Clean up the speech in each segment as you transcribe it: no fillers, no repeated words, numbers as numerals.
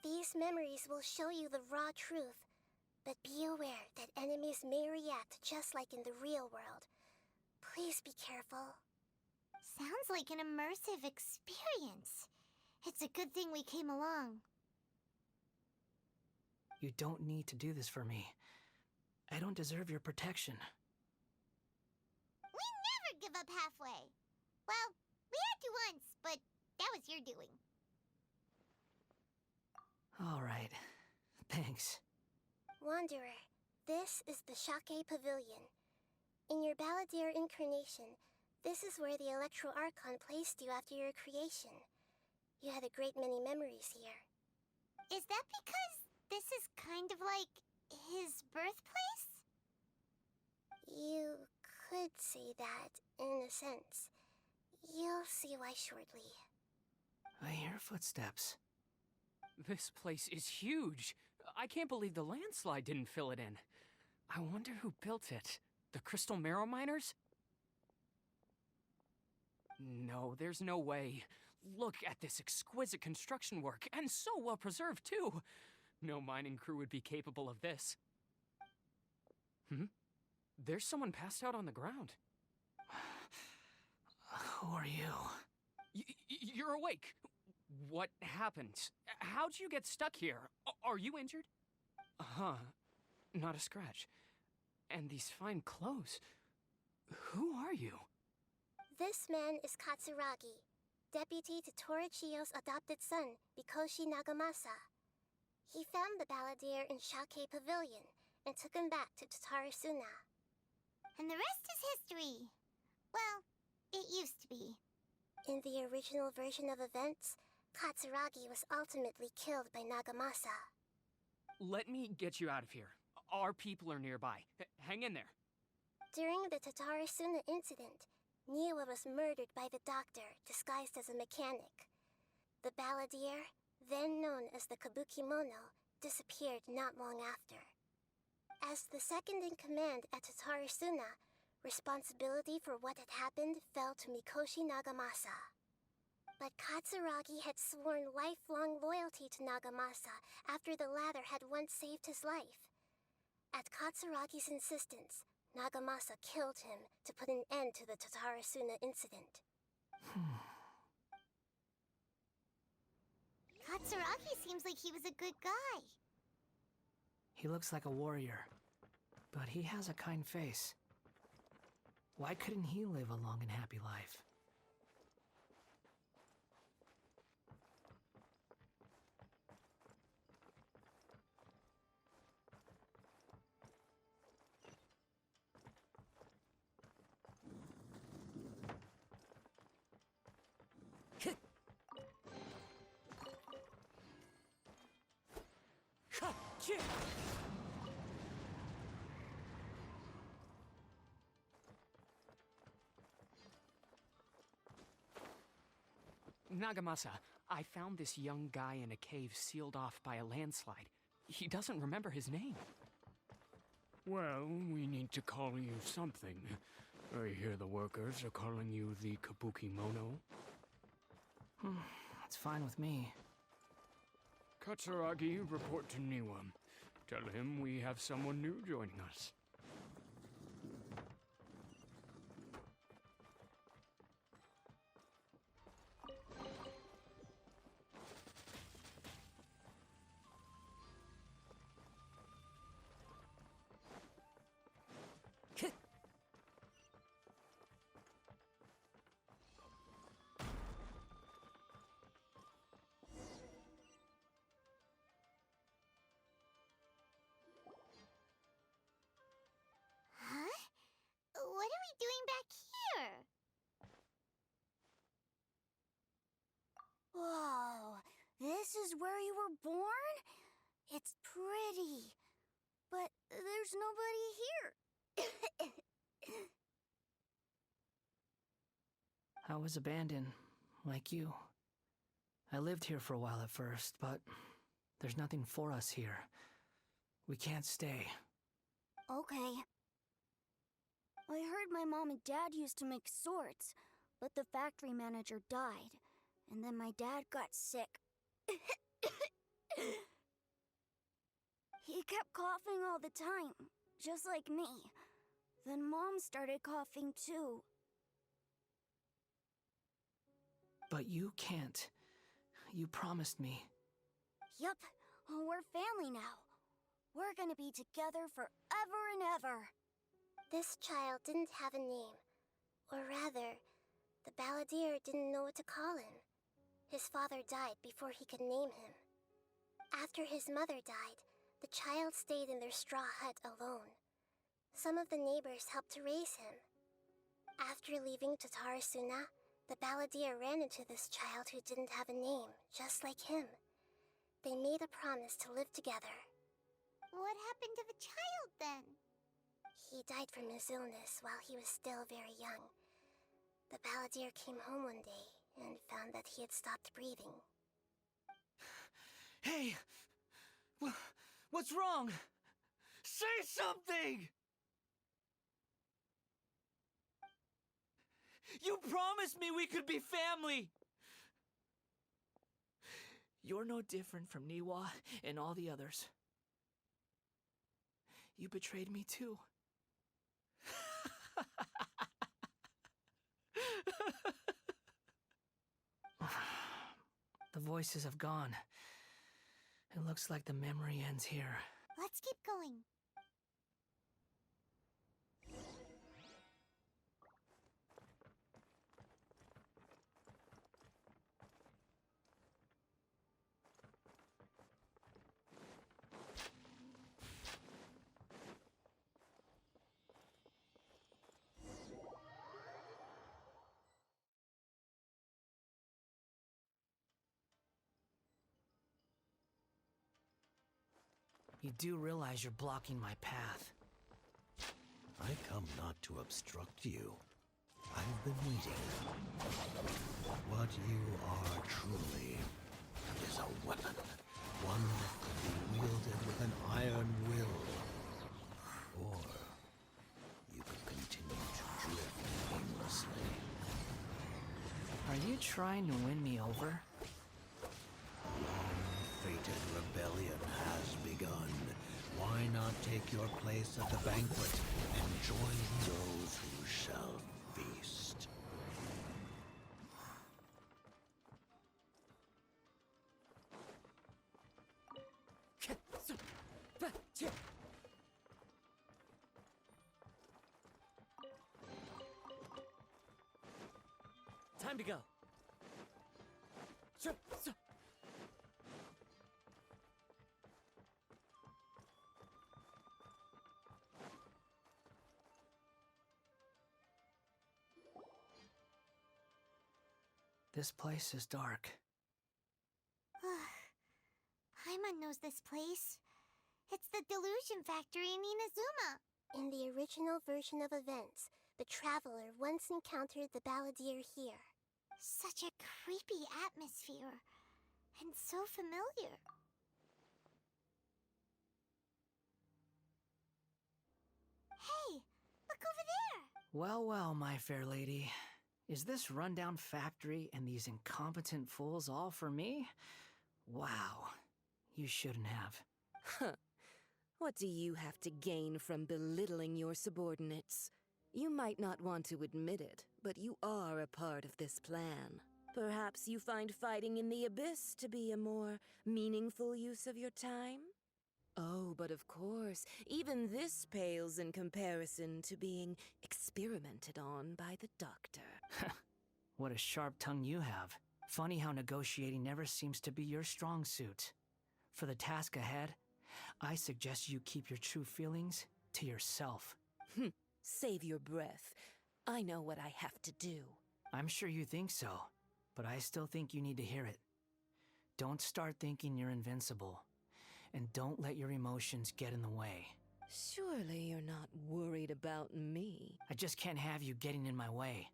These memories will show you the raw truth, but be aware that enemies may react just like in the real world. Please be careful. Sounds like an immersive experience. It's a good thing we came along. You don't need to do this for me. I don't deserve your protection. We never give up halfway. Well, we had to once, but that was your doing. All right. Thanks. Wanderer, this is the Shake Pavilion. In your Balladeer incarnation, this is where the Electro Archon placed you after your creation. You had a great many memories here. Is that because this is kind of like his birthplace? You could say that, in a sense. You'll see why shortly. I hear footsteps. This place is huge. I can't believe the landslide didn't fill it in. I wonder who built it. The Crystal Marrow Miners? No, there's no way. Look at this exquisite construction work, and so well preserved, too. No mining crew would be capable of this. There's someone passed out on the ground. Who are you? You're awake. What happened? How'd you get stuck here? Are you injured? Huh. Not a scratch. And these fine clothes. Who are you? This man is Katsuragi, deputy to Torichiyo's adopted son, Mikoshi Nagamasa. He found the Balladeer in Shake Pavilion and took him back to Tatarasuna. And the rest is history. Well, it used to be. In the original version of events, Katsuragi was ultimately killed by Nagamasa. Let me get you out of here. Our people are nearby. Hang in there. During the Tatarasuna incident, Niwa was murdered by the doctor disguised as a mechanic. The Balladeer, then known as the Kabukimono, disappeared not long after. As the second in command at Tatarasuna, responsibility for what had happened fell to Mikoshi Nagamasa. But Katsuragi had sworn lifelong loyalty to Nagamasa after the latter had once saved his life. At Katsuragi's insistence, Nagamasa killed him to put an end to the Tatarasuna incident. Katsuragi seems like he was a good guy. He looks like a warrior, but he has a kind face. Why couldn't he live a long and happy life? Nagamasa, I found this young guy in a cave sealed off by a landslide. He doesn't remember his name. Well, we need to call you something. I hear the workers are calling you the Kabukimono. That's fine with me. Katsuragi, report to Niwa. Tell him we have someone new joining us. Huh? What are we doing back here? Whoa, this is where you were born? It's pretty, but there's nobody here. I was abandoned, like you. I lived here for a while at first, but there's nothing for us here. We can't stay. Okay. I heard my mom and dad used to make swords, but the factory manager died, and then my dad got sick. He kept coughing all the time, just like me. Then Mom started coughing too. But you can't. You promised me. Yup, we're family now. We're gonna be together forever and ever. This child didn't have a name. Or rather, the balladeer didn't know what to call him. His father died before he could name him. After his mother died, the child stayed in their straw hut alone. Some of the neighbors helped to raise him. After leaving Tatarasuna, the balladeer ran into this child who didn't have a name, just like him. They made a promise to live together. What happened to the child then? He died from his illness while he was still very young. The balladeer came home one day and found that he had stopped breathing. Hey! What's wrong? Say something! You promised me we could be family! You're no different from Niwa and all the others. You betrayed me too. The voices have gone. It looks like the memory ends here. Let's keep going. You do realize you're blocking my path. I come not to obstruct you. I've been waiting. What you are truly is a weapon. One that could be wielded with an iron will. Or you could continue to drift aimlessly. Are you trying to win me over? Long-fated rebellion has begun. Why not take your place at the banquet and join those who shall feast? Time to go. This place is dark. Paimon knows this place. It's the delusion factory in Inazuma. In the original version of events, the traveler once encountered the balladeer here. Such a creepy atmosphere. And so familiar. Hey, look over there! Well, well, my fair lady. Is this rundown factory and these incompetent fools all for me? Wow. You shouldn't have. Huh. What do you have to gain from belittling your subordinates? You might not want to admit it, but you are a part of this plan. Perhaps you find fighting in the abyss to be a more meaningful use of your time? Oh, but of course, even this pales in comparison to being experimented on by the doctor. What a sharp tongue you have. Funny how negotiating never seems to be your strong suit. For the task ahead, I suggest you keep your true feelings to yourself. Save your breath. I know what I have to do. I'm sure you think so, but I still think you need to hear it. Don't start thinking you're invincible, and don't let your emotions get in the way. Surely you're not worried about me. I just can't have you getting in my way.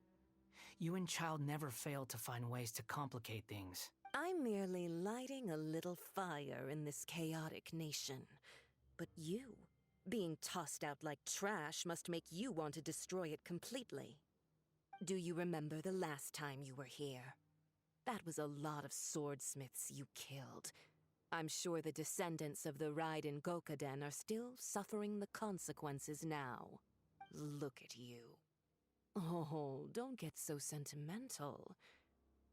You and Child never fail to find ways to complicate things. I'm merely lighting a little fire in this chaotic nation. But you, being tossed out like trash, must make you want to destroy it completely. Do you remember the last time you were here? That was a lot of swordsmiths you killed. I'm sure the descendants of the Raiden Gokaden are still suffering the consequences now. Look at you. Oh, don't get so sentimental.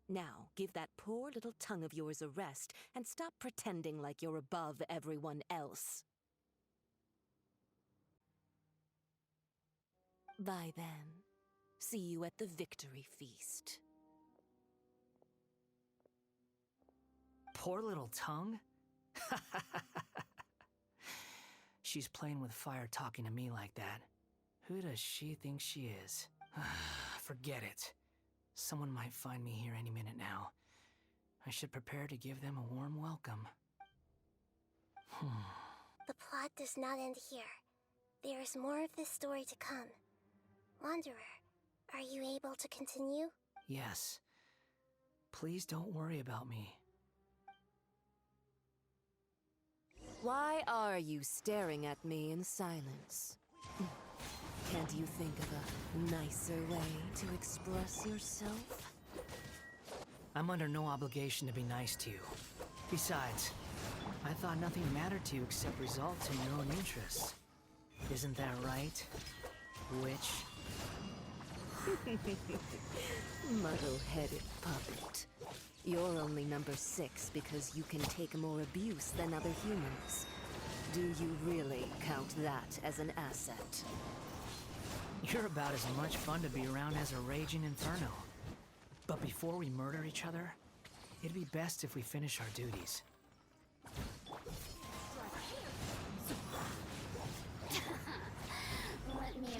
Now, give that poor little tongue of yours a rest and stop pretending like you're above everyone else. Bye then. See you at the victory feast. Poor little tongue? She's playing with fire talking to me like that. Who does she think she is? Forget it. Someone might find me here any minute now. I should prepare to give them a warm welcome. The plot does not end here. There is more of this story to come. Wanderer, are you able to continue? Yes. Please don't worry about me. Why are you staring at me in silence? Can't you think of a nicer way to express yourself? I'm under no obligation to be nice to you. Besides, I thought nothing mattered to you except results in your own interests. Isn't that right, witch? Muddle-headed puppet. You're only number 6 because you can take more abuse than other humans. Do you really count that as an asset? You're about as much fun to be around as a raging inferno. But before we murder each other, it'd be best if we finish our duties.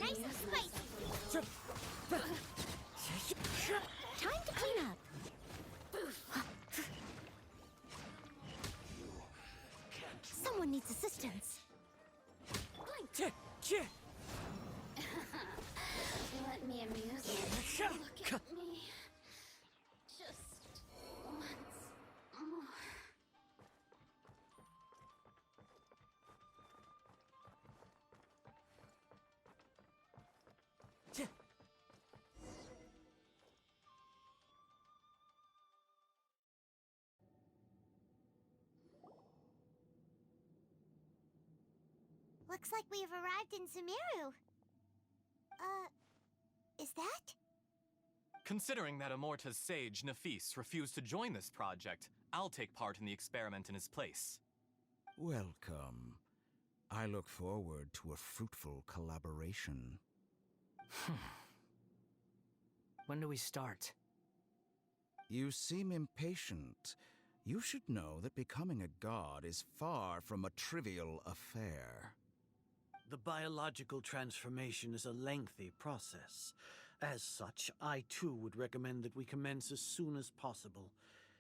Nice and spicy. Time to clean up. Someone needs assistance. Let me amuse you. Look at me. Just once more. Looks like we've arrived in Sumeru. Is that? Considering that Amorta's sage, Nafis, refused to join this project, I'll take part in the experiment in his place. Welcome. I look forward to a fruitful collaboration. When do we start? You seem impatient. You should know that becoming a god is far from a trivial affair. The biological transformation is a lengthy process. As such, I too would recommend that we commence as soon as possible.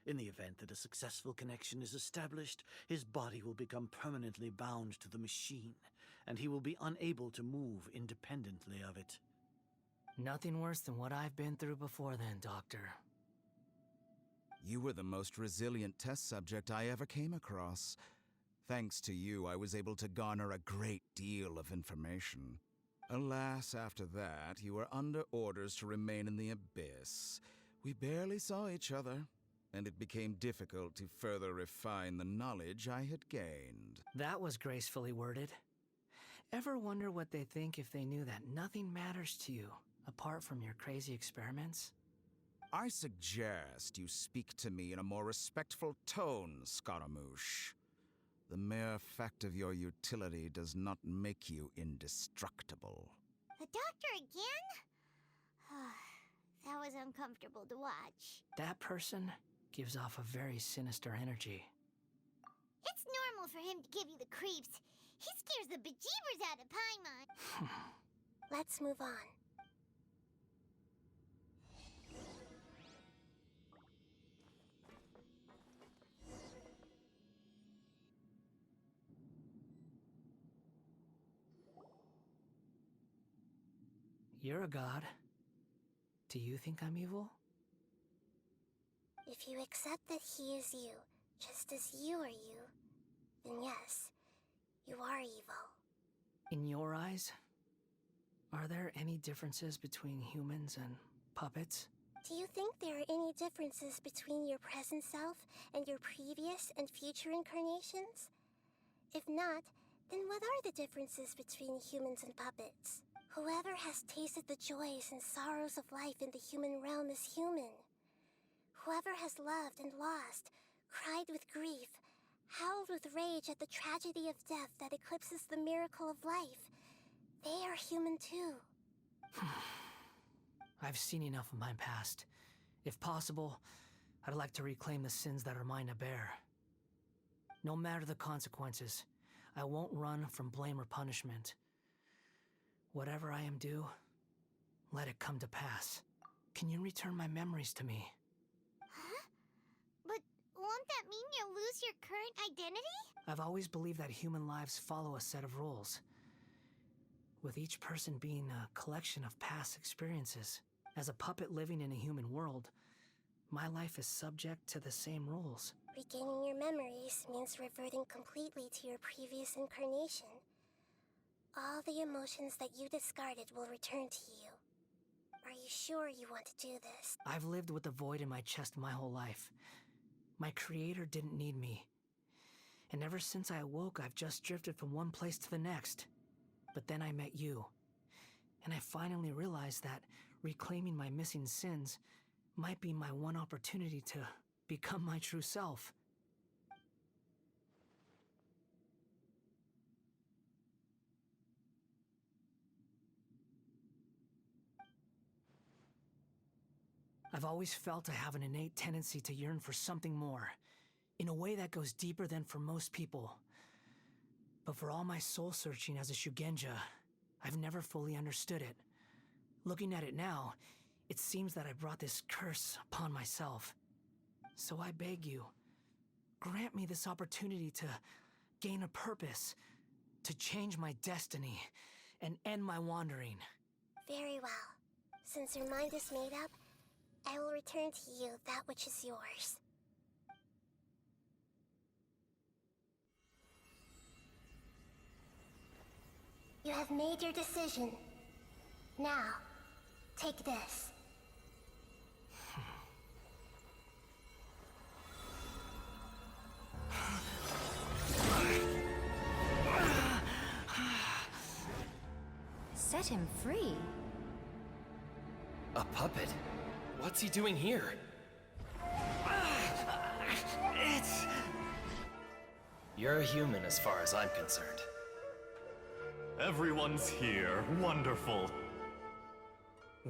In the event that a successful connection is established, his body will become permanently bound to the machine, and he will be unable to move independently of it. Nothing worse than what I've been through before then, Doctor. You were the most resilient test subject I ever came across. Thanks to you, I was able to garner a great deal of information. Alas, after that, you were under orders to remain in the abyss. We barely saw each other, and it became difficult to further refine the knowledge I had gained. That was gracefully worded. Ever wonder what they think if they knew that nothing matters to you, apart from your crazy experiments? I suggest you speak to me in a more respectful tone, Scaramouche. The mere fact of your utility does not make you indestructible. The doctor again? That was uncomfortable to watch. That person gives off a very sinister energy. It's normal for him to give you the creeps. He scares the bejeebers out of Paimon. Let's move on. You're a god. Do you think I'm evil? If you accept that he is you, just as you are you, then yes, you are evil. In your eyes? Are there any differences between humans and puppets? Do you think there are any differences between your present self and your previous and future incarnations? If not, then what are the differences between humans and puppets? Whoever has tasted the joys and sorrows of life in the human realm is human. Whoever has loved and lost, cried with grief, howled with rage at the tragedy of death that eclipses the miracle of life, they are human too. I've seen enough of my past. If possible, I'd like to reclaim the sins that are mine to bear. No matter the consequences, I won't run from blame or punishment. Whatever I am due, let it come to pass. Can you return my memories to me? Huh? But won't that mean you'll lose your current identity? I've always believed that human lives follow a set of rules, with each person being a collection of past experiences. As a puppet living in a human world, my life is subject to the same rules. Regaining your memories means reverting completely to your previous incarnation. All the emotions that you discarded will return to you. Are you sure you want to do this? I've lived with a void in my chest my whole life. My creator didn't need me. And ever since I awoke, I've just drifted from one place to the next. But then I met you. And I finally realized that reclaiming my missing sins might be my one opportunity to become my true self. I've always felt I have an innate tendency to yearn for something more, in a way that goes deeper than for most people. But for all my soul-searching as a Shugenja, I've never fully understood it. Looking at it now, it seems that I brought this curse upon myself. So I beg you, grant me this opportunity to gain a purpose, to change my destiny, and end my wandering. Very well. Since your mind is made up, I will return to you that which is yours. You have made your decision. Now, take this. Set him free? A puppet? What's he doing here? You're a human as far as I'm concerned. Everyone's here. Wonderful.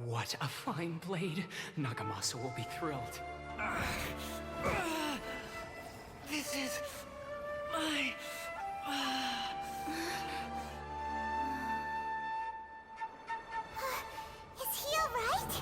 What a fine blade. Nagamasa will be thrilled. This is my... Is he alright?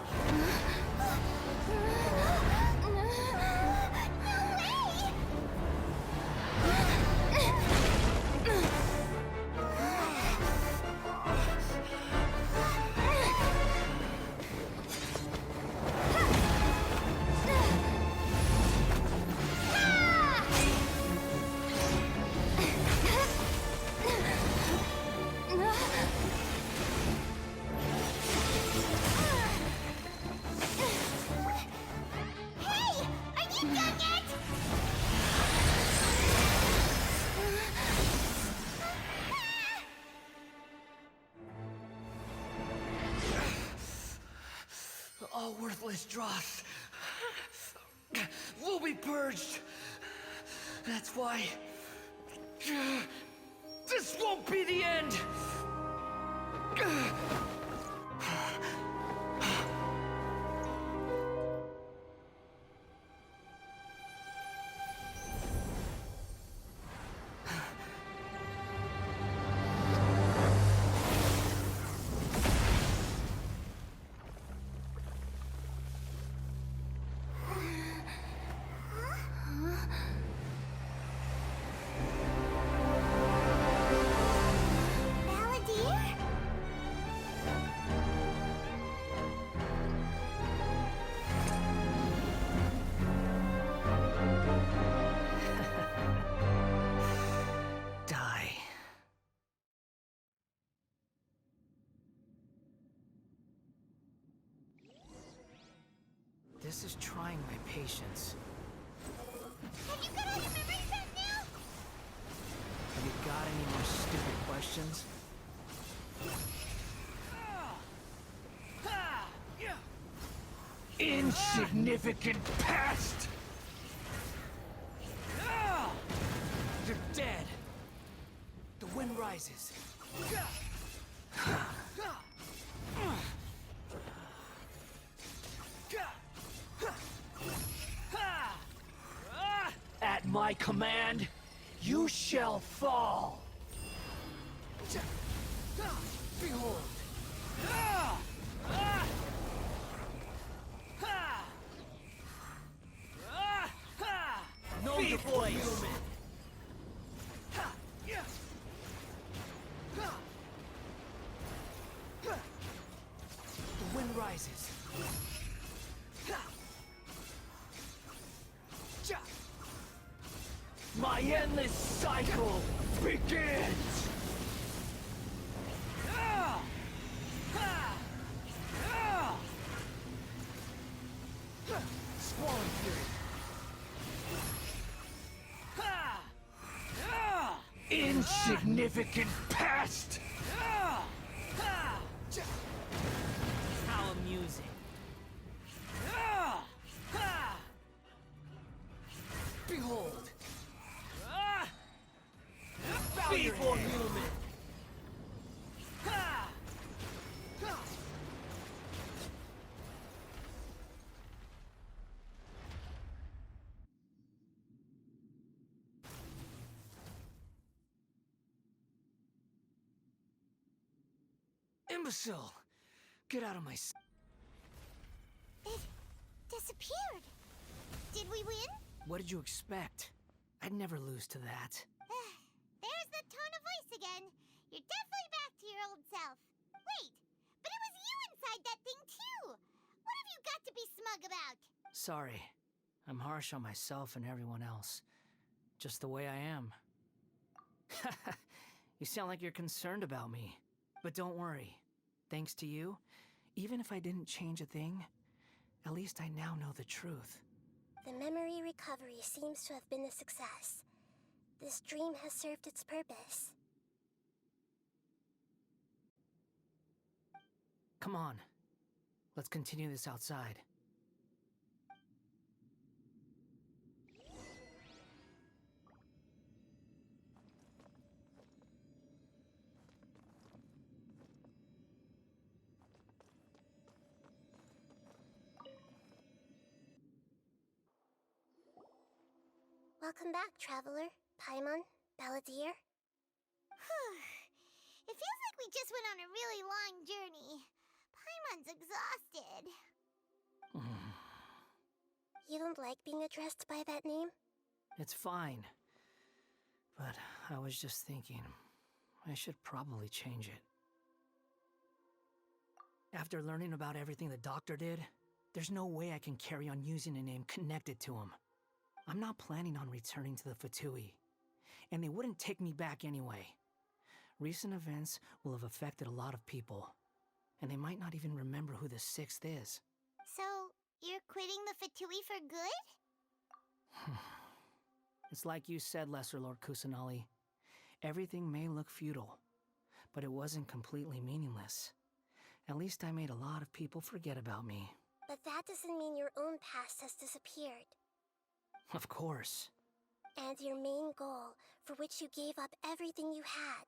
All worthless dross will be purged. That's why this won't be the end. This is trying my patience. Have you got all your memories back now? Have you got any more stupid questions? Insignificant past! You're dead! The wind rises. At my command, you shall fall! Behold! Know your place! The wind rises. My endless cycle begins! Squalling Fury. Insignificant past! How amusing. Behold! Feeble human! Imbecile! Get out of my... It disappeared. Did we win? What did you expect? I'd never lose to that. There's the tone of voice again. You're definitely back to your old self. Wait, but it was you inside that thing too. What have you got to be smug about? Sorry. I'm harsh on myself and everyone else. Just the way I am. You sound like you're concerned about me. But don't worry. Thanks to you, even if I didn't change a thing, at least I now know the truth. The memory recovery seems to have been a success. This dream has served its purpose. Come on. Let's continue this outside. Welcome back, traveler. Paimon, Balladeer. It feels like we just went on a really long journey. Paimon's exhausted. You don't like being addressed by that name? It's fine. But I was just thinking, I should probably change it. After learning about everything the doctor did, there's no way I can carry on using a name connected to him. I'm not planning on returning to the Fatui, and they wouldn't take me back anyway. Recent events will have affected a lot of people, and they might not even remember who the Sixth is. So, you're quitting the Fatui for good? It's like you said, Lesser Lord Kusanali. Everything may look futile, but it wasn't completely meaningless. At least I made a lot of people forget about me. But that doesn't mean your own past has disappeared. Of course. And your main goal, for which you gave up everything you had,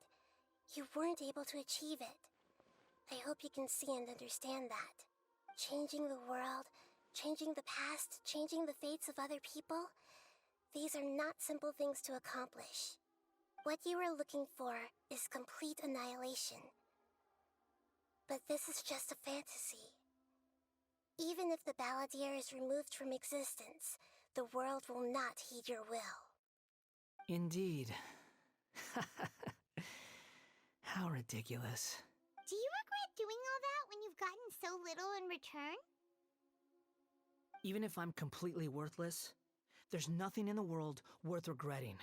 you weren't able to achieve it. I hope you can see and understand that. Changing the world, changing the past, changing the fates of other people, these are not simple things to accomplish. What you are looking for is complete annihilation. But this is just a fantasy. Even if the Balladeer is removed from existence, the world will not heed your will. Indeed. How ridiculous. Do you regret doing all that when you've gotten so little in return? Even if I'm completely worthless, there's nothing in the world worth regretting.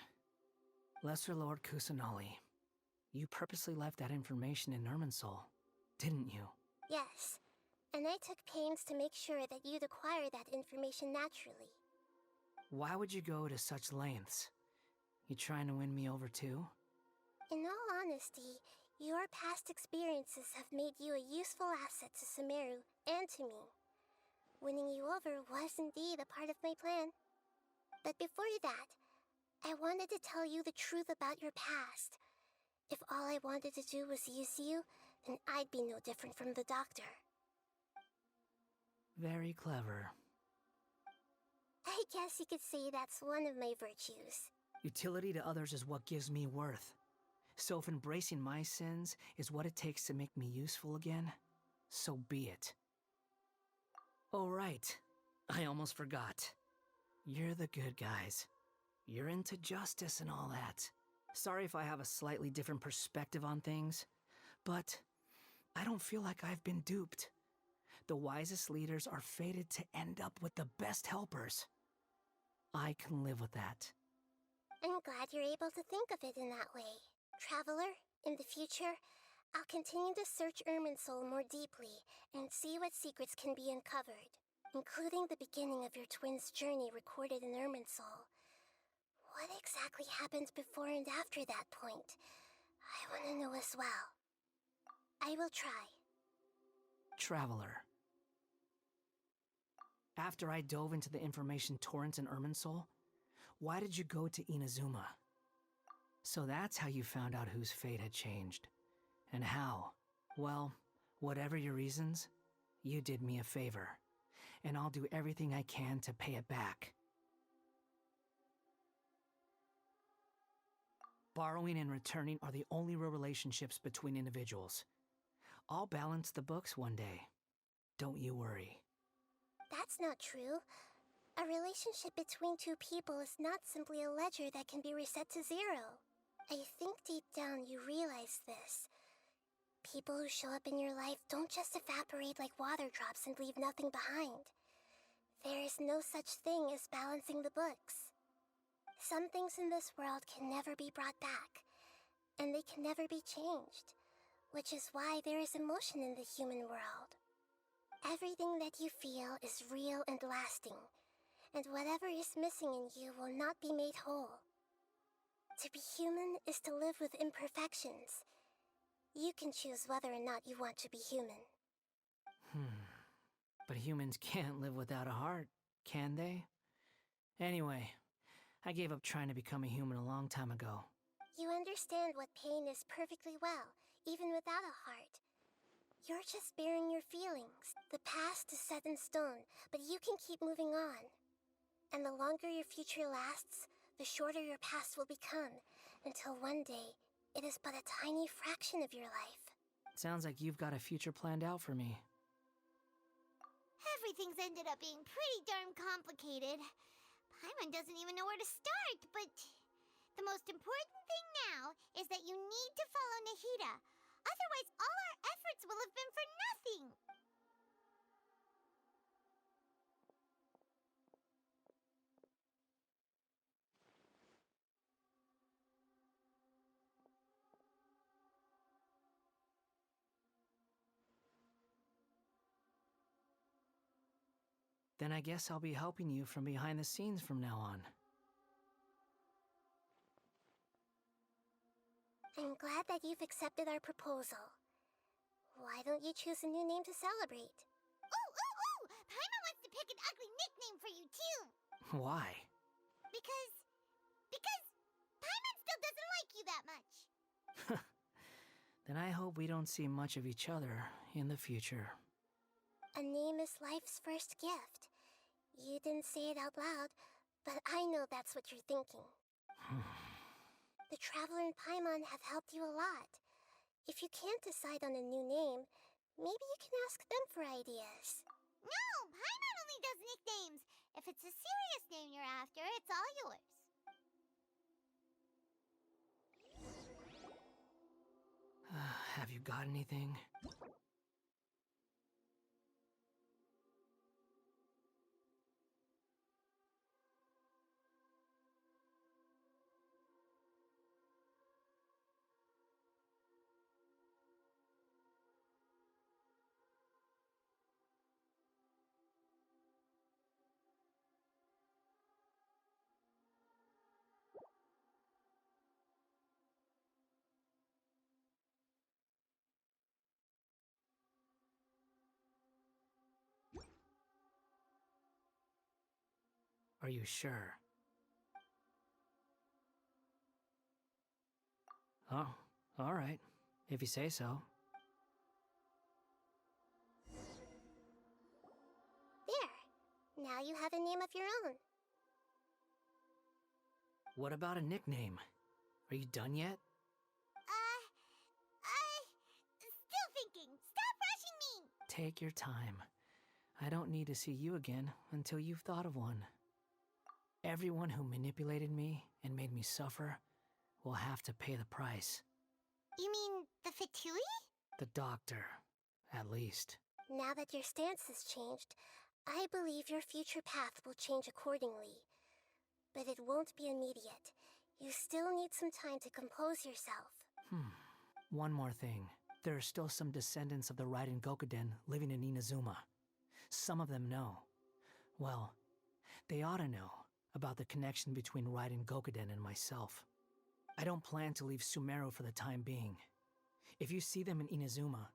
Lesser Lord Kusanali, you purposely left that information in Irminsul, didn't you? Yes. And I took pains to make sure that you'd acquire that information naturally. Why would you go to such lengths? You trying to win me over too? In all honesty, your past experiences have made you a useful asset to Sumeru and to me. Winning you over was indeed a part of my plan. But before that, I wanted to tell you the truth about your past. If all I wanted to do was use you, then I'd be no different from the doctor. Very clever. I guess you could say that's one of my virtues. Utility to others is what gives me worth. So if embracing my sins is what it takes to make me useful again, so be it. Oh right, I almost forgot. You're the good guys. You're into justice and all that. Sorry if I have a slightly different perspective on things, but I don't feel like I've been duped. The wisest leaders are fated to end up with the best helpers. I can live with that. I'm glad you're able to think of it in that way. Traveler, in the future, I'll continue to search Irminsul more deeply and see what secrets can be uncovered, including the beginning of your twins' journey recorded in Irminsul. What exactly happened before and after that point? I want to know as well. I will try. Traveler. After I dove into the information torrents in Irminsul, why did you go to Inazuma? So that's how you found out whose fate had changed. And how? Well, whatever your reasons, you did me a favor. And I'll do everything I can to pay it back. Borrowing and returning are the only real relationships between individuals. I'll balance the books one day. Don't you worry. That's not true. A relationship between two people is not simply a ledger that can be reset to zero. I think deep down you realize this. People who show up in your life don't just evaporate like water drops and leave nothing behind. There is no such thing as balancing the books. Some things in this world can never be brought back, and they can never be changed, which is why there is emotion in the human world. Everything that you feel is real and lasting, and whatever is missing in you will not be made whole. To be human is to live with imperfections. You can choose whether or not you want to be human. But humans can't live without a heart, can they? Anyway, I gave up trying to become a human a long time ago. You understand what pain is perfectly well, even without a heart. You're just bearing your feelings. The past is set in stone, but you can keep moving on. And the longer your future lasts, the shorter your past will become, until one day, it is but a tiny fraction of your life. Sounds like you've got a future planned out for me. Everything's ended up being pretty darn complicated. Paimon doesn't even know where to start, but the most important thing now is that you need to follow Nahida. Otherwise, all our efforts will have been for nothing. Then I guess I'll be helping you from behind the scenes from now on. I'm glad that you've accepted our proposal. Why don't you choose a new name to celebrate? Ooh! Paimon wants to pick an ugly nickname for you, too. Why? Because Paimon still doesn't like you that much. Then I hope we don't see much of each other in the future. A name is life's first gift. You didn't say it out loud, but I know that's what you're thinking. The Traveler and Paimon have helped you a lot. If you can't decide on a new name, maybe you can ask them for ideas. No, Paimon only does nicknames. If it's a serious name you're after, it's all yours. Have you got anything? Are you sure? Oh, alright. If you say so. There. Now you have a name of your own. What about a nickname? Are you done yet? Still thinking. Stop rushing me! Take your time. I don't need to see you again until you've thought of one. Everyone who manipulated me and made me suffer will have to pay the price. You mean the Fatui? The doctor, at least. Now that your stance has changed, I believe your future path will change accordingly. But it won't be immediate. You still need some time to compose yourself. One more thing. There are still some descendants of the Raiden Gokuden living in Inazuma. Some of them know. Well, they ought to know about the connection between Raiden Gokuden and myself. I don't plan to leave Sumeru for the time being. If you see them in Inazuma,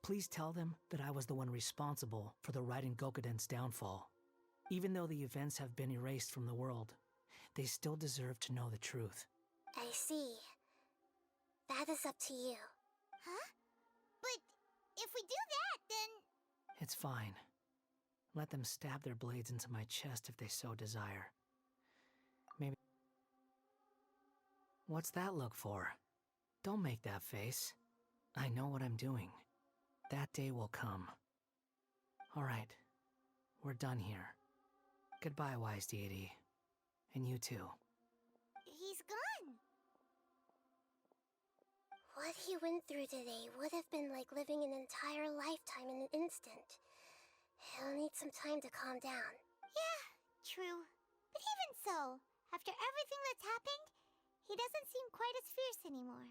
please tell them that I was the one responsible for the Raiden Gokuden's downfall. Even though the events have been erased from the world, they still deserve to know the truth. I see. That is up to you. Huh? But if we do that, then... It's fine. Let them stab their blades into my chest if they so desire. Maybe... What's that look for? Don't make that face. I know what I'm doing. That day will come. Alright. We're done here. Goodbye, wise deity. And you too. He's gone. What he went through today would have been like living an entire lifetime in an instant. He'll need some time to calm down. Yeah, true. But even so, after everything that's happened, he doesn't seem quite as fierce anymore.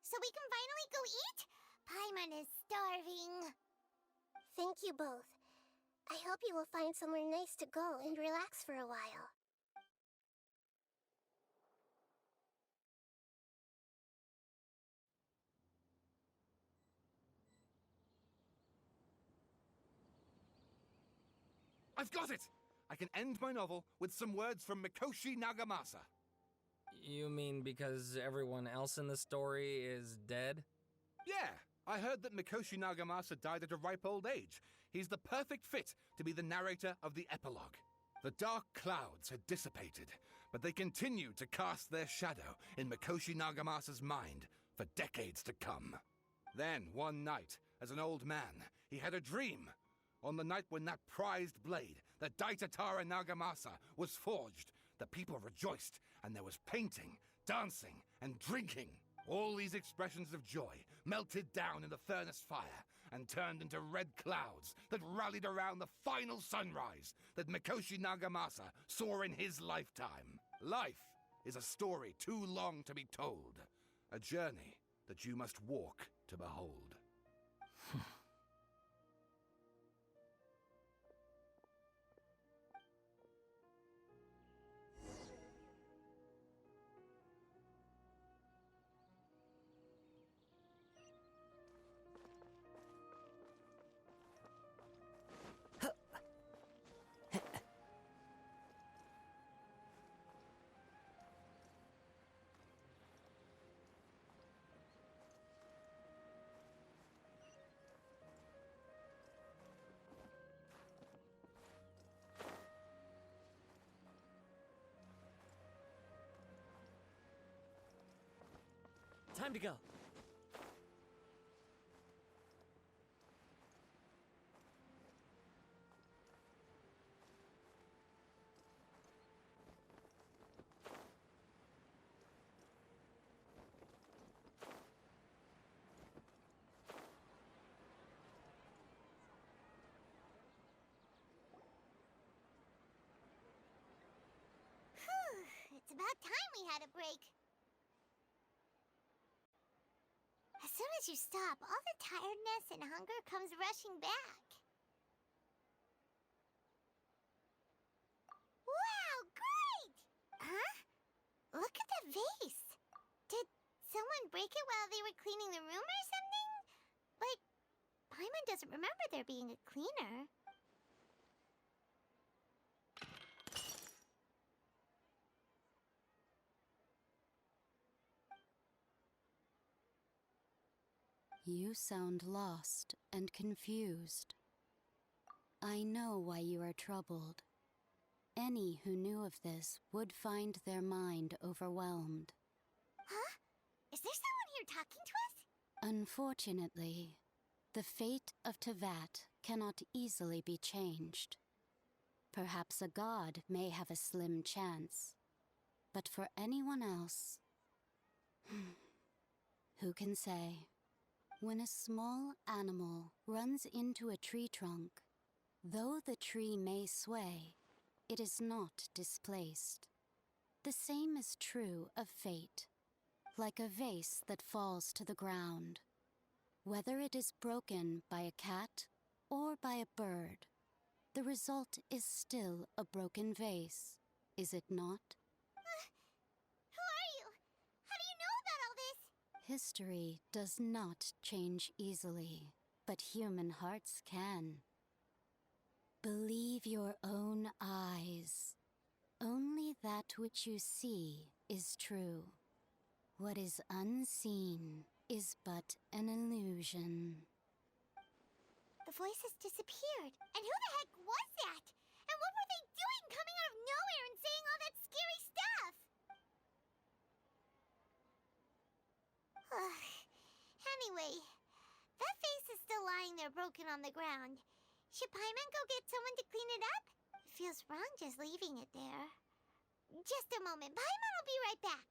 So we can finally go eat? Paimon is starving. Thank you both. I hope you will find somewhere nice to go and relax for a while. I've got it! I can end my novel with some words from Mikoshi Nagamasa. You mean because everyone else in the story is dead? Yeah, I heard that Mikoshi Nagamasa died at a ripe old age. He's the perfect fit to be the narrator of the epilogue. The dark clouds had dissipated, but they continued to cast their shadow in Mikoshi Nagamasa's mind for decades to come. Then, one night, as an old man, he had a dream. On the night when that prized blade, the Daitatara Nagamasa, was forged, the people rejoiced, and there was painting, dancing, and drinking. All these expressions of joy melted down in the furnace fire and turned into red clouds that rallied around the final sunrise that Mikoshi Nagamasa saw in his lifetime. Life is a story too long to be told, a journey that you must walk to behold. Time to go. It's about time we had a break. As soon as you stop, all the tiredness and hunger comes rushing back. Wow, great! Huh? Look at the vase. Did someone break it while they were cleaning the room or something? But Paimon doesn't remember there being a cleaner. You sound lost and confused. I know why you are troubled. Any who knew of this would find their mind overwhelmed. Huh? Is there someone here talking to us? Unfortunately, the fate of Tevat cannot easily be changed. Perhaps a god may have a slim chance, but for anyone else, who can say? When a small animal runs into a tree trunk, though the tree may sway, it is not displaced. The same is true of fate, like a vase that falls to the ground. Whether it is broken by a cat or by a bird, the result is still a broken vase, is it not? Who are you? How do you know about all this? History does not change easily, but human hearts can. Believe your own eyes. Only that which you see is true. What is unseen is but an illusion. The voice has disappeared. And who the heck was that? And what were they doing coming out of nowhere and saying all that scary stuff? Anyway, that face is still lying there broken on the ground. Should Paimon go get someone to clean it up? It feels wrong just leaving it there. Just a moment. Paimon will be right back.